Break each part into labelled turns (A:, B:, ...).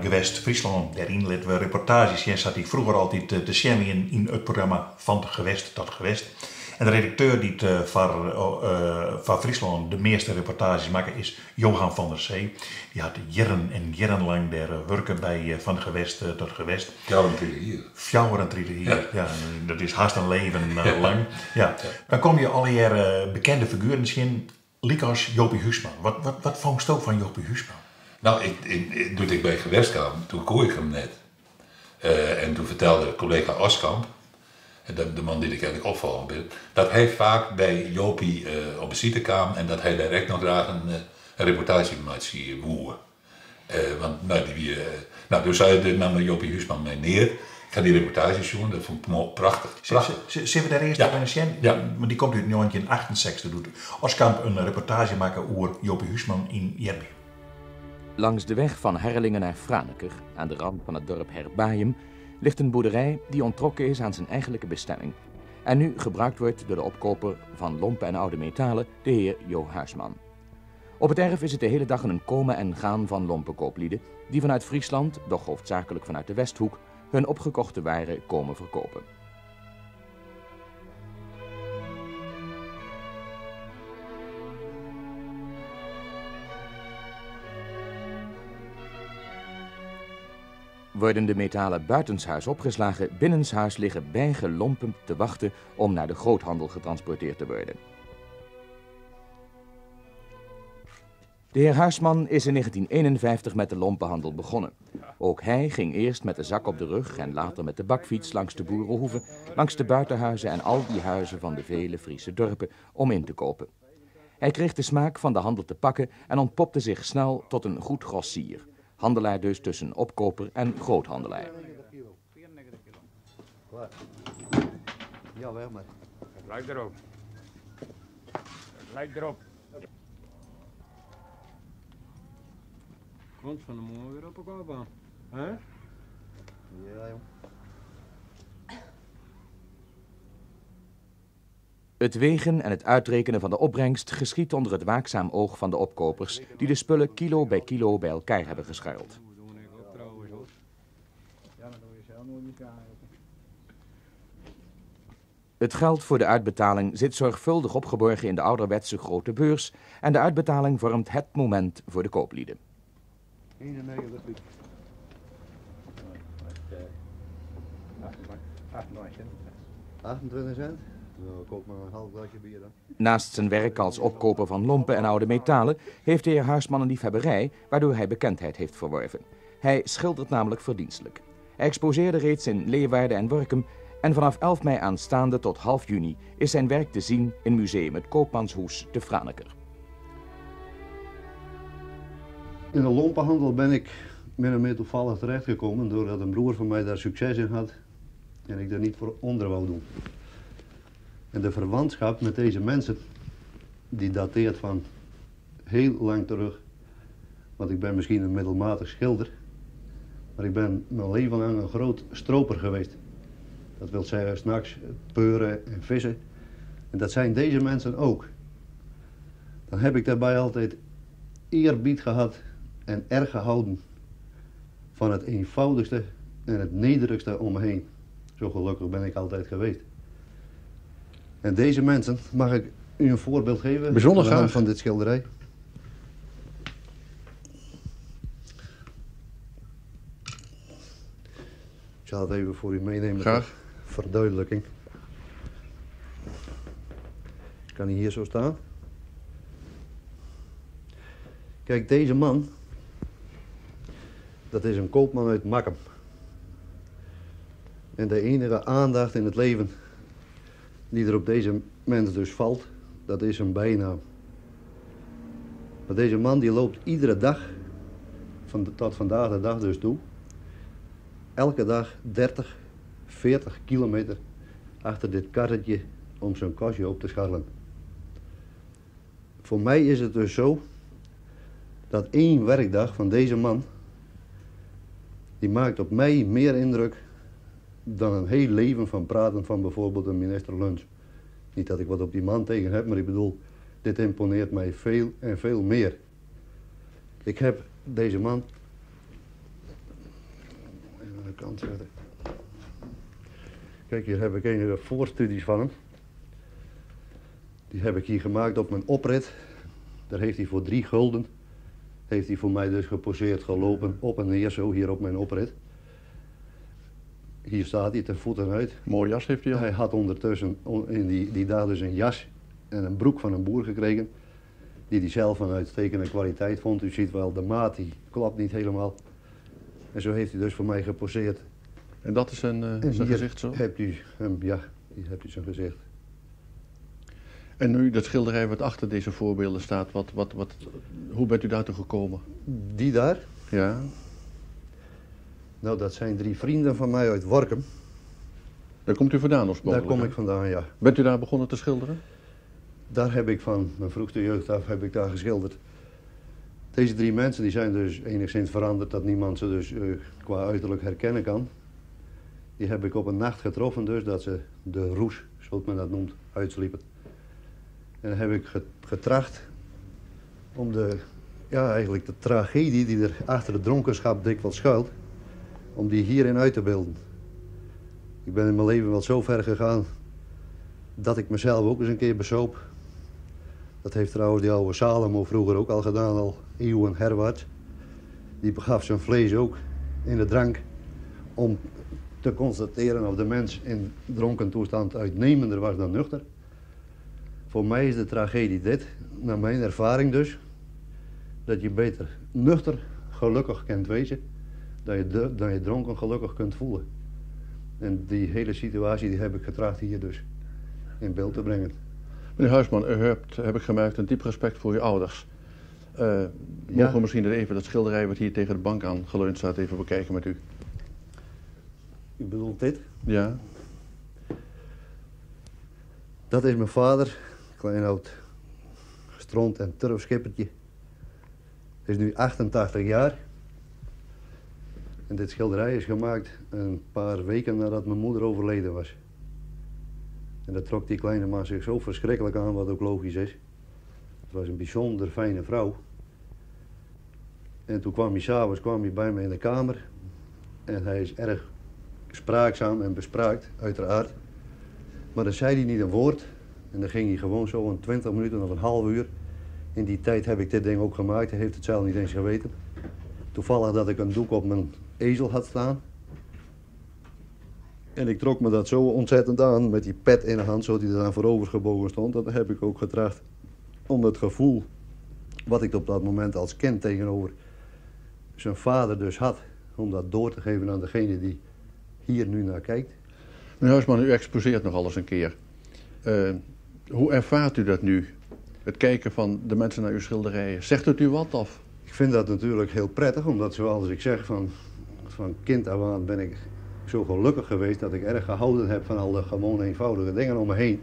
A: Gewest Friesland. Daarin letten we reportages. Jij zat ik vroeger altijd te zien in het programma Van het Gewest tot Gewest. En de redacteur die van Friesland de meeste reportages maakt is Johan van der Zee. Die had jaren en jaren lang daar werken bij Van Gewest tot Gewest.
B: 24 hier.
A: 24 hier, ja. Dat is haast een leven lang. Ja. Dan kom je al hier bekende figuren zien, als Jopie Huisman. Wat vond je ook van Jopie Huisman?
B: Nou, toen ik bij Gewest kwam, toen koor ik hem net. En toen vertelde collega Oskamp, de man die ik eigenlijk opvolger ben, dat hij vaak bij Jopie op visite kwam en dat hij direct nog graag een reportage met zich woer. Toen nam Jopie Huisman mij neer. Ik ga die reportages doen, dat vond ik prachtig.
A: Zullen we daar eerst even naar zien?
B: Ja.
A: Want die komt uit 1968. Doet Oskamp een reportage maken over Jopie Huisman in Jerby.
C: Langs de weg van Herlingen naar Franeker, aan de rand van het dorp Herbaaium, ligt een boerderij die onttrokken is aan zijn eigenlijke bestemming en nu gebruikt wordt door de opkoper van lompen en oude metalen, de heer Jo Huisman. Op het erf is het de hele dag een komen en gaan van lompenkooplieden die vanuit Friesland, doch hoofdzakelijk vanuit de Westhoek, hun opgekochte waren komen verkopen. Worden de metalen buitenshuis opgeslagen, binnenshuis liggen bijgen lompen te wachten om naar de groothandel getransporteerd te worden. De heer Huisman is in 1951 met de lompenhandel begonnen. Ook hij ging eerst met de zak op de rug en later met de bakfiets langs de boerenhoeven, langs de buitenhuizen en al die huizen van de vele Friese dorpen om in te kopen. Hij kreeg de smaak van de handel te pakken en ontpopte zich snel tot een goed grossier. Handelaar dus tussen opkoper en groothandelaar.
D: Ja, weg maar.
E: Het lijkt erop. Het lijkt erop.
D: Komt van de morgen weer op elkaar baan. Hè? Ja, joh.
C: Het wegen en het uitrekenen van de opbrengst geschiet onder het waakzaam oog van de opkopers die de spullen kilo bij kilo bij elkaar hebben geschuild. Het geld voor de uitbetaling zit zorgvuldig opgeborgen in de ouderwetse grote beurs en de uitbetaling vormt het moment voor de kooplieden.
D: 91 liep. 28 cent? Nou, koop maar een half glasje bier dan.
C: Naast zijn werk als opkoper van lompen en oude metalen heeft de heer Huisman een liefhebberij waardoor hij bekendheid heeft verworven. Hij schildert namelijk verdienstelijk. Hij exposeerde reeds in Leeuwarden en Workum en vanaf 11 mei aanstaande tot half juni is zijn werk te zien in museum het Koopmanshoes te Franeker.
D: In de lompenhandel ben ik min of meer toevallig terechtgekomen doordat een broer van mij daar succes in had en ik daar niet voor onder wou doen. En de verwantschap met deze mensen, die dateert van heel lang terug. Want ik ben misschien een middelmatig schilder, maar ik ben mijn leven lang een groot stroper geweest. Dat wil zeggen 's nachts peuren en vissen. En dat zijn deze mensen ook. Dan heb ik daarbij altijd eerbied gehad en erg gehouden van het eenvoudigste en het nederigste om me heen. Zo gelukkig ben ik altijd geweest. En deze mensen, mag ik u een voorbeeld geven?
F: Bijzonder graag.
D: Van dit schilderij. Ik zal het even voor u meenemen.
F: Graag.
D: Verduidelijking. Kan hij hier zo staan? Kijk, deze man, dat is een koopman uit Makkum. En de enige aandacht in het leven die er op deze mens dus valt, dat is een bijnaam. Maar deze man die loopt iedere dag, tot vandaag de dag dus toe, elke dag 30, 40 kilometer achter dit karretje om zijn kostje op te scharrelen. Voor mij is het dus zo dat 1 werkdag van deze man, die maakt op mij meer indruk dan een heel leven van praten van bijvoorbeeld een minister Lunch. Niet dat ik wat op die man tegen heb, maar ik bedoel, dit imponeert mij veel en veel meer. Ik heb deze man kant zetten. Kijk, hier heb ik enige voorstudies van hem. Die heb ik hier gemaakt op mijn oprit. Daar heeft hij voor 3 gulden. Heeft hij voor mij dus geposeerd, gelopen, op en neer, zo hier op mijn oprit. Hier staat hij ten voeten uit.
E: Mooie jas heeft hij al.
D: Hij had ondertussen in die daar dus een jas en een broek van een boer gekregen. Die hij zelf van uitstekende kwaliteit vond. U ziet wel, de maat die klopt niet helemaal. En zo heeft hij dus voor mij geposeerd.
E: En dat is zijn gezicht zo?
D: Hebt u hem, ja, hier hebt u zijn gezicht.
E: En nu dat schilderij wat achter deze voorbeelden staat, hoe bent u daartoe gekomen?
D: Die daar?
E: Ja.
D: Nou, dat zijn 3 vrienden van mij uit Workum.
E: Daar komt u vandaan oorspronkelijk?
D: Daar kom
E: hè?
D: ik vandaan, ja.
E: Bent u daar begonnen te schilderen?
D: Daar heb ik van mijn vroegste jeugd af heb ik daar geschilderd. Deze 3 mensen die zijn dus enigszins veranderd dat niemand ze dus qua uiterlijk herkennen kan. Die heb ik op een nacht getroffen dus dat ze de roes, zoals men dat noemt, uitsliepen. En dan heb ik getracht om eigenlijk de tragedie die er achter het dronkenschap dikwijls schuilt, om die hierin uit te beelden. Ik ben in mijn leven wel zo ver gegaan dat ik mezelf ook eens een keer besoop. Dat heeft trouwens die oude Salomo vroeger ook al gedaan, al eeuwen herwaarts. Die begaf zijn vlees ook in de drank om te constateren of de mens in dronken toestand uitnemender was dan nuchter. Voor mij is de tragedie dit, naar mijn ervaring dus, dat je beter nuchter gelukkig kunt wezen, dan je dronken gelukkig kunt voelen. En die hele situatie die heb ik getracht hier dus in beeld te brengen.
E: Meneer Huisman, u hebt, heb ik gemerkt, een diep respect voor uw ouders. Mogen we misschien even dat schilderij wat hier tegen de bank aan geleund staat even bekijken met u?
D: U bedoelt dit?
E: Ja.
D: Dat is mijn vader, klein oud stront- en turfschippertje. Hij is nu 88 jaar. En dit schilderij is gemaakt een paar weken nadat mijn moeder overleden was. En dat trok die kleine man zich zo verschrikkelijk aan, wat ook logisch is. Het was een bijzonder fijne vrouw. En toen kwam hij s'avonds bij me in de kamer. En hij is erg spraakzaam en bespraakt, uiteraard. Maar dan zei hij niet een woord. En dan ging hij gewoon zo een 20 minuten of een half uur. In die tijd heb ik dit ding ook gemaakt. Hij heeft het zelf niet eens geweten. Toevallig dat ik een doek op mijn ezel had staan. En ik trok me dat zo ontzettend aan met die pet in de hand, zodat hij er dan voorover gebogen stond. Dat heb ik ook getracht om het gevoel wat ik op dat moment als kind tegenover zijn vader dus had, om dat door te geven aan degene die hier nu naar kijkt.
E: Meneer Huisman, u exposeert nogal eens een keer. Hoe ervaart u dat nu? Het kijken van de mensen naar uw schilderijen. Zegt het u wat of?
D: Ik vind dat natuurlijk heel prettig, omdat zoals ik zeg, van kind af aan ben ik zo gelukkig geweest dat ik erg gehouden heb van al de gewoon eenvoudige dingen om me heen.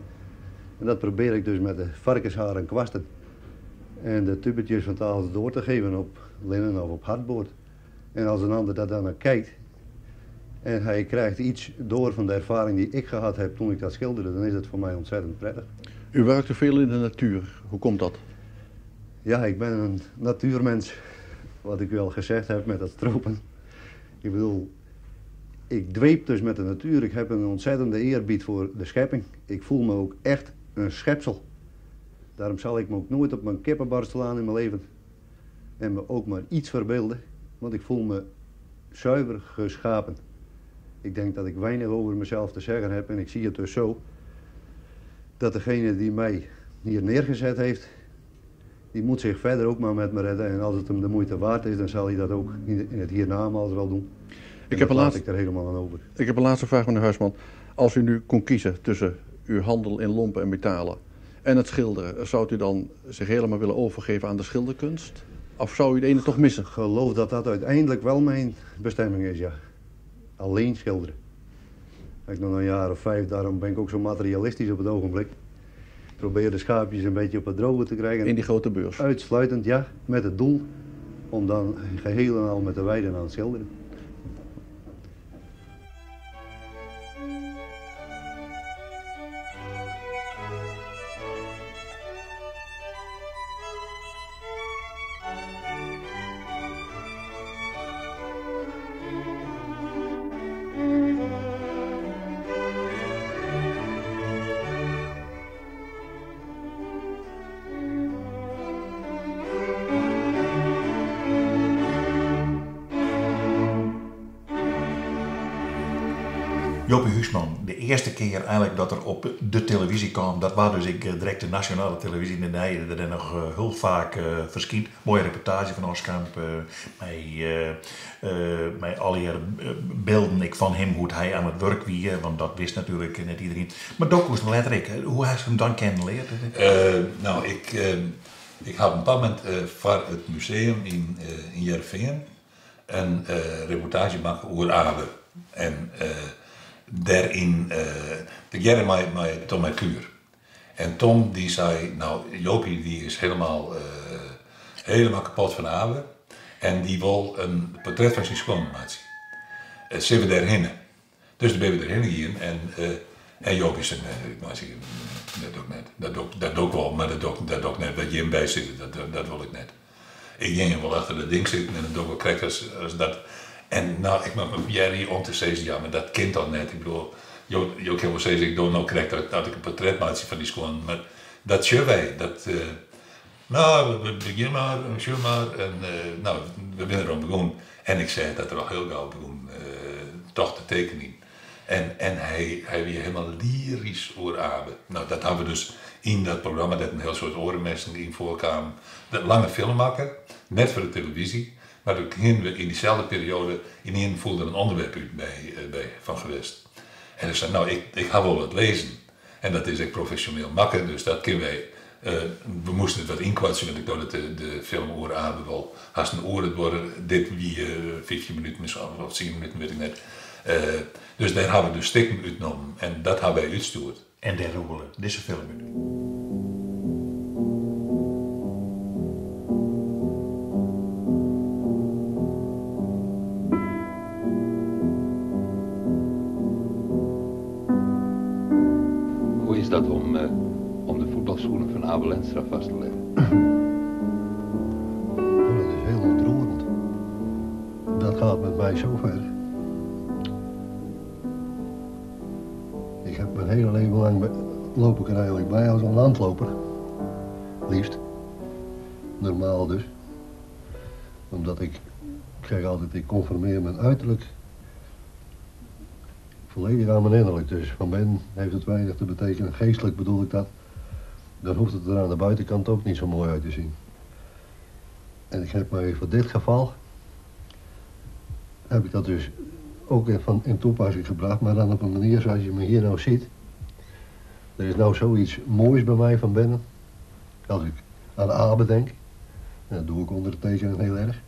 D: En dat probeer ik dus met de varkenshaar en kwasten en de tubetjes van tafel door te geven op linnen of op hardboord. En als een ander daar dan naar kijkt en hij krijgt iets door van de ervaring die ik gehad heb toen ik dat schilderde, dan is het voor mij ontzettend prettig.
E: U werkt veel in de natuur. Hoe komt dat?
D: Ja, ik ben een natuurmens, wat ik u al gezegd heb met dat stropen. Ik bedoel, ik dweep dus met de natuur. Ik heb een ontzettende eerbied voor de schepping. Ik voel me ook echt een schepsel. Daarom zal ik me ook nooit op mijn kippenbar slaan in mijn leven. En me ook maar iets verbeelden, want ik voel me zuiver geschapen. Ik denk dat ik weinig over mezelf te zeggen heb en ik zie het dus zo dat degene die mij hier neergezet heeft, die moet zich verder ook maar met me redden. En als het hem de moeite waard is, dan zal hij dat ook in het hiernamaals wel doen. Ik er helemaal aan over.
E: Ik heb een laatste vraag, meneer Huisman. Als u nu kon kiezen tussen uw handel in lompen en metalen en het schilderen, zou u dan zich helemaal willen overgeven aan de schilderkunst? Of zou u de ene toch missen?
D: Ik geloof dat dat uiteindelijk wel mijn bestemming is, ja. Alleen schilderen. Ik nog een jaar of 5, daarom ben ik ook zo materialistisch op het ogenblik. Ik probeer de schaapjes een beetje op het droge te krijgen.
E: In die grote beurs?
D: Uitsluitend, ja, met het doel om dan geheel en al met de weiden aan het schilderen.
A: Jopie Huisman, de eerste keer eigenlijk dat er op de televisie kwam, dat was dus ik direct de nationale televisie in de Nijen, dat er nog heel vaak verschijnt. Mooie reportage van Oskamp, met alle beelden ik van hem, hoe hij aan het werk wie, want dat wist natuurlijk net iedereen. Maar Doko's letterlijk, hoe heb je hem dan kennengelerd?
B: Nou, ik heb op een bepaald moment voor het museum in Heerenveen een reportage maken over Abe. En daarin, de jaren met Tom Mercure. En Tom die zei, nou Jopie die is helemaal kapot van Abe. En die wil een portret van zijn schoonmaatje. Zijn we daarheen. Dus dan ben we erheen hier en Jopie zei, nee, dat ook net. Dat ook wel, maar dat ook net. Dat je hem bij zit, dat wil ik net. Ik ging wel achter dat ding zitten en dat ook wel krijg als dat. En nou, ik maak me Jerry om te zeggen, ja, maar dat kind al net. Ik bedoel, je kan wel zeggen, ik doe nou krijg dat ik een portretmaatje van die schoon, maar dat zullen wij. Nou, we beginnen maar, en nou, we zijn erom begonnen. En ik zei dat er al heel gauw begon, toch te tekenen. En hij weer helemaal lyrisch over Abe. Nou, dat hebben we dus in dat programma, dat een heel soort orenmessen in voorkwamen. Dat lange film maken, net voor de televisie. Maar toen gingen we in diezelfde periode in voelde een onderwerp uit bij Van Gewest. En hij zei, nou, ik ga wel wat lezen. En dat is echt professioneel maken, dus dat kunnen wij. We moesten het wat inkwartsen, want ik dacht dat de film over Abe wel haast een oor het worden. Dit wie 15 minuten misschien, of 10 minuten, weet ik net. Dus daar hebben we dus stikken uitgenomen en dat hebben wij uitgestuurd.
A: En daar rollen deze film uit.
F: Hoe is dat om de voetbalschoenen van Abel Enstra vast te leggen?
D: Dat is heel ontroerend. Dat gaat met mij zo ver. Ik heb mijn hele leven lang loop ik er eigenlijk bij als een landloper. Liefst. Normaal dus. Omdat ik zeg altijd, ik conformeer mijn uiterlijk volledig aan mijn innerlijk. Dus van binnen heeft het weinig te betekenen. Geestelijk bedoel ik dat. Dan hoeft het er aan de buitenkant ook niet zo mooi uit te zien. En ik heb mij voor dit geval, heb ik dat dus ook in toepassing gebracht, maar dan op een manier zoals je me hier nou ziet. Er is nou zoiets moois bij mij van binnen. Als ik aan Abe denk, en dat doe ik ondertekenen heel erg,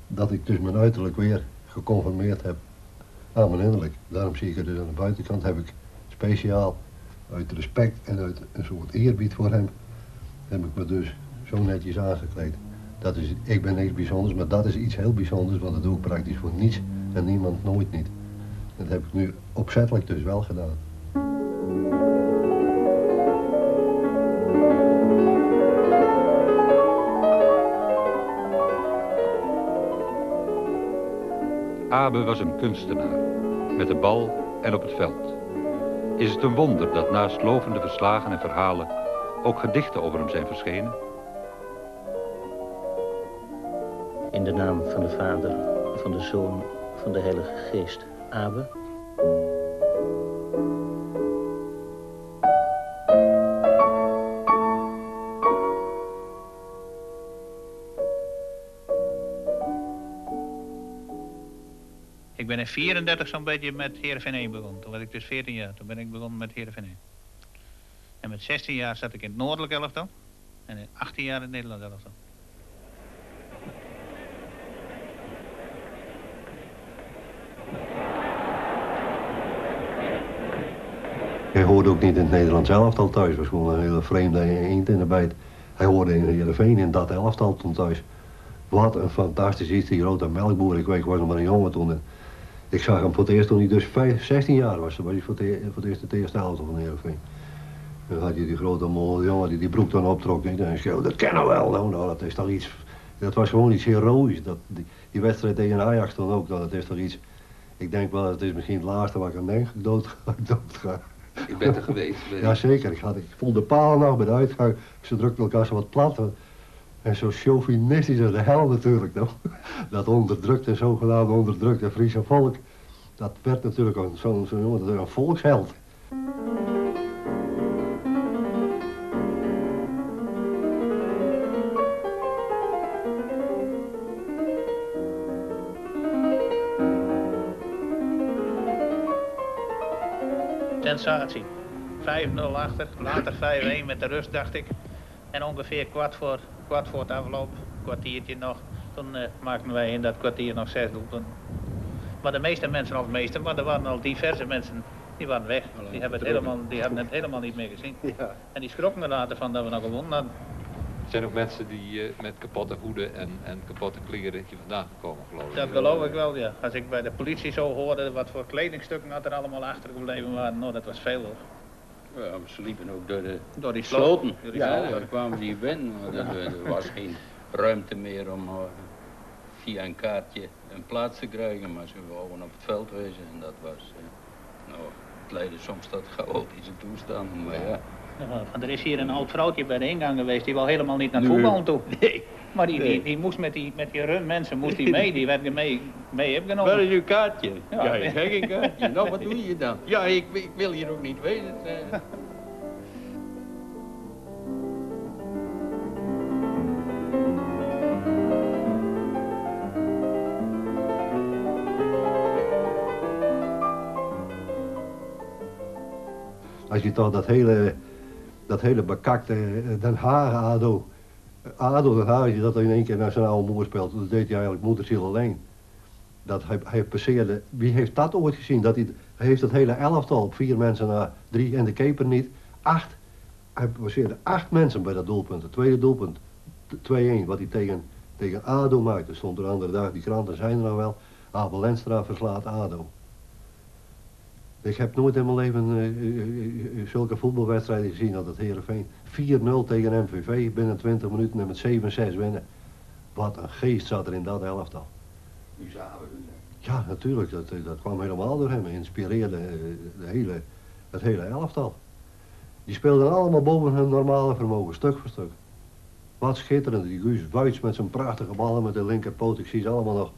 D: dat ik dus mijn uiterlijk weer geconformeerd heb aan mijn innerlijk. Daarom zie ik er dus aan de buitenkant, heb ik speciaal uit respect en uit een soort eerbied voor hem, heb ik me dus zo netjes aangekleed. Dat is, ik ben niks bijzonders, maar dat is iets heel bijzonders, want dat doe ik praktisch voor niets en niemand nooit niet. Dat heb ik nu opzettelijk dus wel gedaan.
F: Abe was een kunstenaar, met de bal en op het veld. Is het een wonder dat naast lovende verslagen en verhalen ook gedichten over hem zijn verschenen?
G: In de naam van de Vader, van de Zoon, van de Heilige Geest. Abe.
H: Ik ben in 34 zo'n beetje met Heerenveen 1 begonnen. Toen was ik dus 14 jaar. Toen ben ik begonnen met Heerenveen 1. En met 16 jaar zat ik in het noordelijk elftal. En in 18 jaar in het Nederlands elftal.
D: Hij hoorde ook niet in het Nederlands elftal thuis. Het was gewoon een hele vreemde eend in de bijt. Hij hoorde in Heerenveen in dat elftal toen thuis. Wat een fantastisch iets, die grote melkboer. Ik weet, ik was nog maar een jongen toen. En ik zag hem voor het eerst toen hij dus 16 jaar was. Toen was hij voor het eerst het eerste elftal van Heerenveen. Dan had je die grote mooie jongen die broek dan optrok. En schreeuwde, dat kennen we wel. Nou, dat is toch iets. Dat was gewoon iets heroïs. Die wedstrijd tegen Ajax dan ook. Dat is toch iets. Ik denk wel, het is misschien het laatste wat ik aan denk. Doodga.
F: Ik ben er geweest.
D: Jazeker, ik voelde de palen nog bij de uitgang. Ze drukten elkaar zo wat plat. En zo chauvinistisch als de hel natuurlijk. Nou. Dat onderdrukte, zogenaamd onderdrukte Friese volk. dat werd natuurlijk zo'n jongen, een volksheld.
H: Sensatie. 5-0 achter, later 5-1 met de rust, dacht ik. En ongeveer kwart voor het afloop, kwartiertje nog, toen maakten wij in dat kwartier nog 6 doelpunten. Maar de meeste mensen, maar er waren al diverse mensen, die waren weg. Die hadden het helemaal niet meer gezien. Ja. En die schrokken er later van dat we nog gewonnen hadden.
F: Er zijn ook mensen die met kapotte hoeden en kapotte kleren hier vandaan gekomen, geloof ik.
H: Dat geloof ik wel, ja. Als ik bij de politie zo hoorde wat voor kledingstukken er allemaal achtergebleven waren, nou, dat was veel hoor.
I: Ja, maar ze liepen ook door die
H: sloten.
I: Ja, daar kwamen die binnen. Er was geen ruimte meer om via een kaartje een plaats te krijgen, maar ze wouden op het veld wezen en dat was, nou, het leidde soms tot chaotische toestanden, maar ja.
H: Ja, er is hier een oud vrouwtje bij de ingang geweest, die wou helemaal niet naar het voetbal toe. Nee. Maar die moest met die run mensen moest die mee, die werd mee opgenomen.
I: Waar is uw kaartje? Ja, ik heb geen kaartje. Nou, wat doe je dan? Ja, ik wil hier ook niet wezen.
D: Als je toch dat hele bekakte Den Haag ADO Den Haag, die dat in één keer nationaal moer speelt, dat deed hij eigenlijk moederziel alleen. Dat hij passeerde, wie heeft dat ooit gezien? Hij heeft het hele elftal op 4 mensen na 3 en de keeper niet. 8. Hij passeerde 8 mensen bij dat doelpunt. Het tweede doelpunt, 2-1, wat hij tegen ADO maakte. Er stond er andere dag, die kranten zijn er nog wel. Abel Lenstra verslaat ADO. Ik heb nooit in mijn leven zulke voetbalwedstrijden gezien als het Heerenveen. 4-0 tegen MVV, binnen 20 minuten en met 7-6 winnen. Wat een geest zat er in dat elftal. Ja, natuurlijk, dat kwam helemaal door hem. Hij inspireerde het hele elftal. Die speelden allemaal boven hun normale vermogen, stuk voor stuk. Wat schitterend, die Guus Wuits met zijn prachtige ballen met de linkerpoot. Ik zie ze allemaal nog.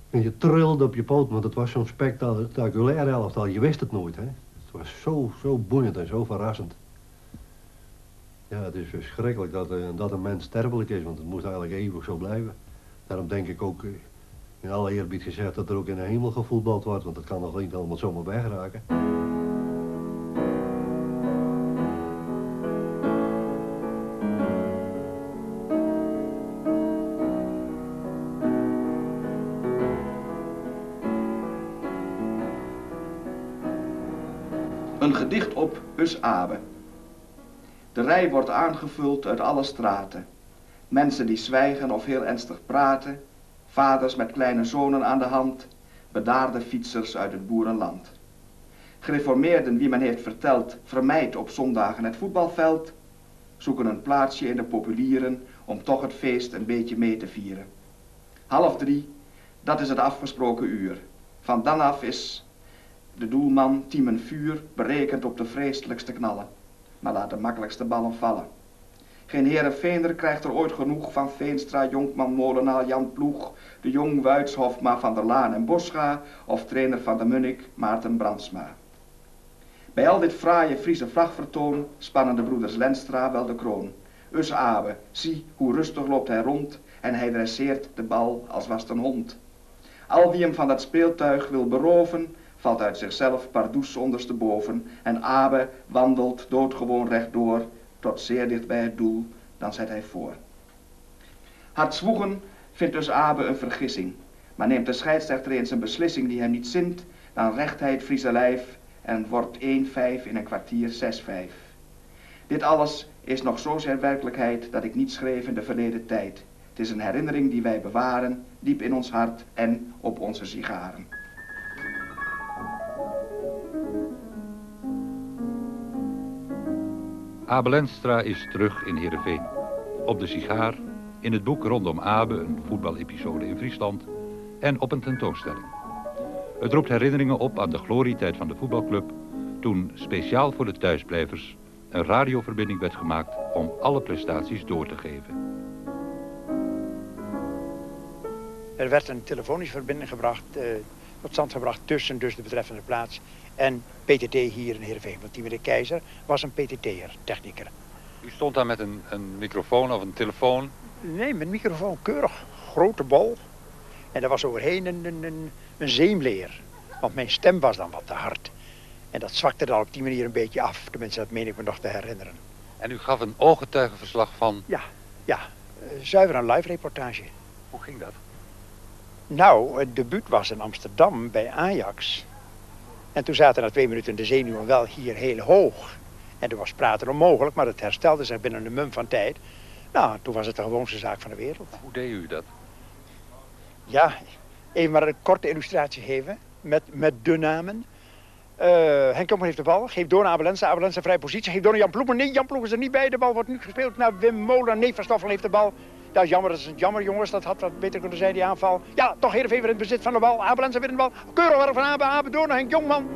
D: En je trilde op je poot, want het was zo'n spectaculair elftal. Je wist het nooit, hè. Het was zo boeiend en zo verrassend. Ja, het is verschrikkelijk dat een mens sterfelijk is, want het moest eigenlijk eeuwig zo blijven. Daarom denk ik ook, in alle eerbied gezegd, dat er ook in de hemel gevoetbald wordt, want dat kan nog niet allemaal zomaar wegraken.
J: Een gedicht op Us Abe. De rij wordt aangevuld uit alle straten. Mensen die zwijgen of heel ernstig praten. Vaders met kleine zonen aan de hand. Bedaarde fietsers uit het boerenland. Gereformeerden, wie men heeft verteld, vermijdt op zondagen het voetbalveld. Zoeken een plaatsje in de populieren om toch het feest een beetje mee te vieren. 2:30, dat is het afgesproken uur. Van dan af is de doelman Tiemen Vuur berekend op de vreselijkste knallen, maar laat de makkelijkste ballen vallen. Geen Heerenveener krijgt er ooit genoeg van Veenstra, Jonkman, Molenaar, Jan Ploeg, de Jong, Wuits, Hofma, Van der Laan en Boscha of trainer van de Munnik, Maarten Brandsma. Bij al dit fraaie Friese vlagvertoon spannen de broeders Lenstra wel de kroon. Us Abe, zie hoe rustig loopt hij rond en hij dresseert de bal als was het een hond. Al wie hem van dat speeltuig wil beroven, valt uit zichzelf pardoes ondersteboven en Abe wandelt doodgewoon rechtdoor tot zeer dicht bij het doel, dan zet hij voor. Hard zwoegen vindt dus Abe een vergissing, maar neemt de scheidsrechter eens een beslissing die hem niet zint, dan recht hij het Friese lijf en wordt 1-5 in een kwartier 6-5. Dit alles is nog zozeer werkelijkheid dat ik niet schreef in de verleden tijd. Het is een herinnering die wij bewaren, diep in ons hart en op onze sigaren.
F: Abe Lenstra is terug in Heerenveen. Op de sigaar, in het boek rondom Abe, een voetbalepisode in Friesland, en op een tentoonstelling. Het roept herinneringen op aan de glorietijd van de voetbalclub, toen speciaal voor de thuisblijvers een radioverbinding werd gemaakt om alle prestaties door te geven.
K: Er werd een telefonische verbinding gebracht tot stand gebracht tussen dus de betreffende plaats en PTT hier in Heerenveen. Want die meneer Keizer was een PTT'er, technieker.
F: U stond daar met een microfoon of een telefoon?
K: Nee, met een microfoon, keurig, grote bol. En daar was overheen een zeemleer. Want mijn stem was dan wat te hard. En dat zwakte dan op die manier een beetje af. Tenminste, dat meen ik me nog te herinneren.
F: En u gaf een ooggetuigenverslag van?
K: Ja, zuiver een live reportage.
F: Hoe ging dat?
K: Nou, het debuut was in Amsterdam bij Ajax. En toen zaten na 2 minuten de zenuwen wel hier heel hoog. En er was praten onmogelijk, maar het herstelde zich binnen een mum van tijd. Nou, toen was het de gewoonste zaak van de wereld.
F: Hoe deed u dat?
K: Ja, even maar een korte illustratie geven met de namen. Henk Jongman heeft de bal, geeft door naar Abelense. Abelense vrije positie, geeft door naar Jan Ploemen. Nee, Jan Ploemen is er niet bij. De bal wordt nu gespeeld naar Wim Molen. Nee, Van Stoffel heeft de bal. Dat is jammer jongens, dat had wat beter kunnen zijn die aanval. Ja, toch Heerenveen weer in het bezit van de bal. Abelense weer in de bal. Keurig van Abe door naar Henk Jongman.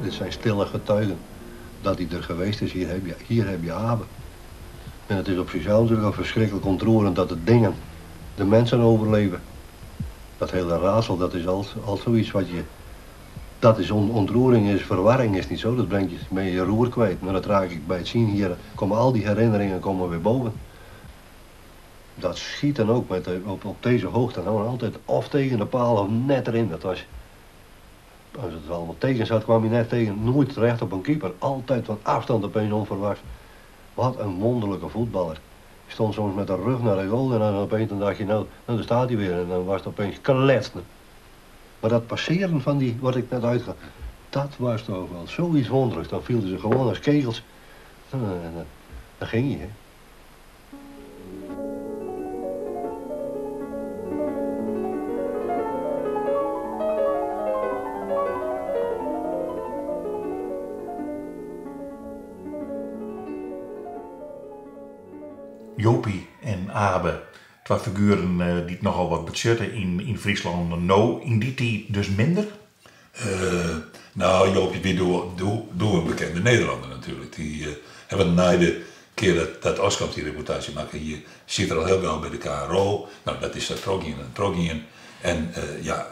D: Dit zijn stille getuigen dat hij er geweest is. Hier heb je Abe. En het is op zichzelf natuurlijk verschrikkelijk ontroerend dat de mensen overleven. Dat hele raadsel, dat is al zoiets wat je... Dat is ontroering, is verwarring, is niet zo. Dat brengt je, ben je roer kwijt. Maar dat raak ik bij het zien hier. Komen al die herinneringen weer boven. Dat schieten ook op deze hoogte. Nou, altijd of tegen de paal of net erin. Dat was... Als het allemaal tegen zat, kwam je net tegen. Nooit terecht op een keeper. Altijd van afstand opeens onverwachts. Wat een wonderlijke voetballer. Je stond soms met de rug naar de goal en dan opeens dan dacht je, nou daar staat hij weer. En dan was het opeens kletsen. Maar dat passeren van die, wat ik net uitga, dat was toch wel zoiets wonderlijks. Dan vielen ze gewoon als kegels. Dan ging je, hè.
A: Jopie en Abe, twee figuren die nogal wat budgetten in Friesland. Nou, in die tijd dus minder?
B: Nou, Jopie weer door een bekende Nederlander natuurlijk. Die hebben na de keer dat Oskamp die reportage maken, hier zit er al heel wel bij de KRO. Nou, dat is Trogien. En ja,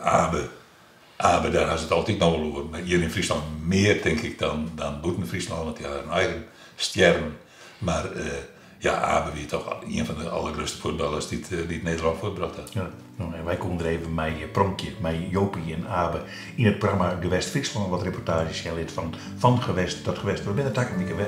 B: Abe, daar has het altijd nog wel over. Maar hier in Friesland meer, denk ik, dan buiten Friesland, want die hebben een eigen sterren. Maar ja, Abe weer toch een van de allergrootste voetballers die het Nederland voortbracht had.
A: Ja, nou, en wij konden er even met pronkje, met Jopie en Abe in het programma De West-Friesland wat reportages lid van gewest tot gewest. We zijn er takken weg.